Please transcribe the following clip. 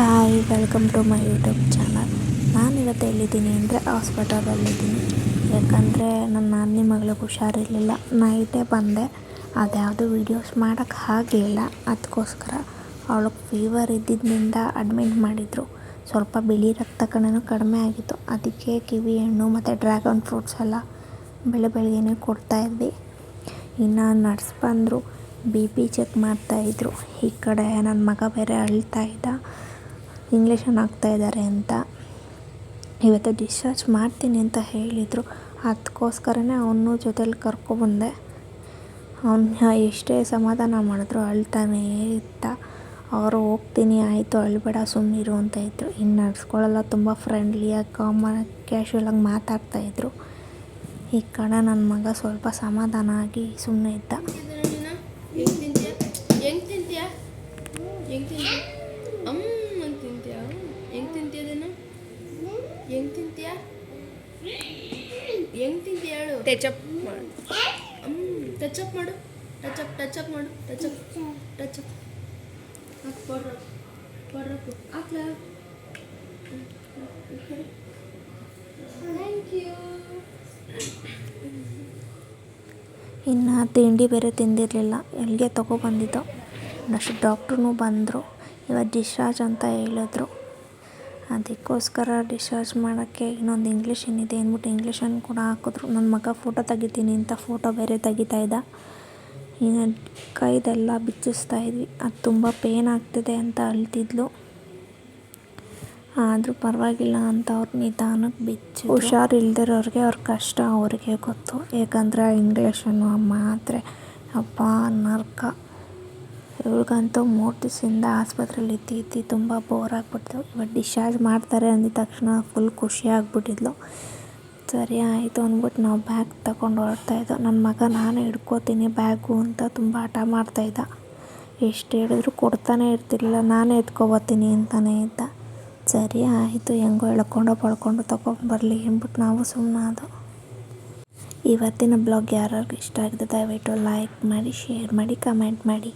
Hi welcome to my YouTube channel. ನಾನಿವತ್ತು ಎಲ್ಲಿದ್ದೀನಿ ಅಂದರೆ ಹಾಸ್ಪಿಟಲಲ್ಲಿದ್ದೀನಿ. ಯಾಕಂದರೆ ನನ್ನ ನಾದಿನಿ ಮಗಳಿಗೆ ಹುಷಾರಿರಲಿಲ್ಲ. ನೈಟೇ ಬಂದೆ, ಅದ್ಯಾವುದು ವೀಡಿಯೋಸ್ ಮಾಡೋಕ್ಕೆ ಆಗಲಿಲ್ಲ. ಅದಕ್ಕೋಸ್ಕರ ಅವಳಿಗೆ ಫೀವರ್ ಇದ್ದಿದ್ದರಿಂದ ಅಡ್ಮಿಟ್ ಮಾಡಿದರು. ಸ್ವಲ್ಪ ಬಿಳಿ ರಕ್ತ ಕಣನೂ ಕಡಿಮೆ ಆಗಿತ್ತು. ಅದಕ್ಕೆ ಕಿವಿ ಹಣ್ಣು ಮತ್ತು ಡ್ರ್ಯಾಗನ್ ಫ್ರೂಟ್ಸ್ ಎಲ್ಲ ಬೆಳಗ್ಗೆನೇ ಕೊಡ್ತಾಯಿದ್ವಿ. ಇನ್ನು ನರ್ಸ್ ಬಂದರು, BP ಚೆಕ್ ಮಾಡ್ತಾಯಿದ್ರು. ಈ ಕಡೆ ನನ್ನ ಮಗ ಬೇರೆ ಅಳ್ತಾ ಇದ್ದ, ಇಂಗ್ಲೀಷನ್ ಹಾಕ್ತಾಯಿದ್ದಾರೆ ಅಂತ. ಇವತ್ತು ಡಿಸ್ಚಾರ್ಜ್ ಮಾಡ್ತೀನಿ ಅಂತ ಹೇಳಿದರು. ಅದಕ್ಕೋಸ್ಕರನೇ ಅವನು ಜೊತೇಲಿ ಕರ್ಕೊಬಂದೆ. ಅವನ್ನ ಎಷ್ಟೇ ಸಮಾಧಾನ ಮಾಡಿದ್ರು ಅಳ್ತಾನೇ ಇದ್ದ. ಅವರು ಹೋಗ್ತೀನಿ ಆಯಿತು ಅಳ್ಬೇಡ ಸುಮ್ಮನಿರು ಅಂತ ಇದ್ದರು. ಇನ್ನು ನರ್ಸ್ಗಳೆಲ್ಲ ತುಂಬ ಫ್ರೆಂಡ್ಲಿಯಾಗಿ ಕ್ಯಾಶುವಲಾಗಿ ಮಾತಾಡ್ತಾಯಿದ್ರು. ಈ ಕಡೆ ನನ್ನ ಮಗ ಸ್ವಲ್ಪ ಸಮಾಧಾನ ಆಗಿ ಸುಮ್ಮನೆ ಇದ್ದ. ಟಚಪ್ ಮಾಡು, ಟಚಪ್ ಮಾಡು, ಟಚಪ್ ಮಾಡು, ಟಚಪ್ ಹಾಕ್ಲಾ. Thank you. ಇನ್ನು ತಿಂಡಿ ಬೇರೆ ತಿಂದಿರಲಿಲ್ಲ, ಎಲ್ಲಿಗೆ ತೊಗೊಬಂದಿದ್ದು. ನೆಕ್ಸ್ಟ್ ಡಾಕ್ಟ್ರೂ ಬಂದರು. ಇವತ್ತು ಡಿಸ್ಚಾರ್ಜ್ ಅಂತ ಹೇಳಿದ್ರು. ಅದಕ್ಕೋಸ್ಕರ ಡಿಸ್ಚಾರ್ಜ್ ಮಾಡೋಕ್ಕೆ ಇನ್ನೊಂದು ಇಂಗ್ಲೀಷನ್ ಇದೆ ಅಂದ್ಬಿಟ್ಟು ಇಂಗ್ಲೀಷನ್ ಕೂಡ ಹಾಕಿದ್ರು. ನನ್ನ ಮಗ ಫೋಟೋ ತೆಗಿತೀನಿ ಅಂತ ಫೋಟೋ ಬೇರೆ ತೆಗಿತಾ ಇದ್ದ. ಇನ್ನು ಕೈದೆಲ್ಲ ಬಿಚ್ಚಿಸ್ತಾಯಿದ್ವಿ. ಅದು ತುಂಬ ಪೇನ್ ಆಗ್ತಿದೆ ಅಂತ ಅಳ್ತಿದ್ಲು. ಆದರೂ ಪರವಾಗಿಲ್ಲ ಅಂತ ಅವ್ರು ನಿಧಾನಕ್ಕೆ ಬಿಚ್ಚಿ. ಹುಷಾರಿಲ್ದಿರೋರಿಗೆ ಅವ್ರ ಕಷ್ಟ ಅವ್ರಿಗೆ ಗೊತ್ತು. ಏಕೆಂದರೆ ಇಂಗ್ಲೀಷನ್ನು ಮಾತ್ರೆ ಅಪ್ಪ ನರ್ಕ. ಇವ್ರಿಗಂತೂ 3 ದಿವಸದಿಂದ ಆಸ್ಪತ್ರೆಯಲ್ಲಿ ಇದ್ದು ತುಂಬ ಬೋರ್ ಆಗಿಬಿಡ್ತು. ಇವತ್ತು ಡಿಸ್ಚಾರ್ಜ್ ಮಾಡ್ತಾರೆ ಅಂದಿದ ತಕ್ಷಣ ಫುಲ್ ಖುಷಿ ಆಗಿಬಿಟ್ಟಿದ್ಲು. ಸರಿ ಆಯಿತು ಅಂದ್ಬಿಟ್ಟು ನಾವು ಬ್ಯಾಗ್ ತಗೊಂಡು ಹೊರಡ್ತಾಯಿದ್ದೋ. ನನ್ನ ಮಗ ನಾನೇ ಹಿಡ್ಕೋತೀನಿ ಬ್ಯಾಗು ಅಂತ ತುಂಬ ಹಠ ಮಾಡ್ತಾಯಿದ್ದ. ಎಷ್ಟು ಹೇಳಿದ್ರು ಕೊಡ್ತಾನೆ ಇರ್ತಿರ್ಲಿಲ್ಲ, ನಾನೇ ಎತ್ಕೊಬತ್ತೀನಿ ಅಂತಲೇ ಇದ್ದ. ಸರಿ ಆಯಿತು ಹೆಂಗೋ ಎಳ್ಕೊಂಡು ಪಡ್ಕೊಂಡು ತೊಗೊಂಬರಲಿ ಅಂದ್ಬಿಟ್ಟು ನಾವು ಸುಮ್ಮನಾದೋ. ಇವತ್ತಿನ ಬ್ಲಾಗ್ ಯಾರ್ಯಾರಿಗೆ ಇಷ್ಟ ಆಗಿದೆ ದಯವಿಟ್ಟು ಲೈಕ್ ಮಾಡಿ, ಶೇರ್ ಮಾಡಿ, ಕಮೆಂಟ್ ಮಾಡಿ.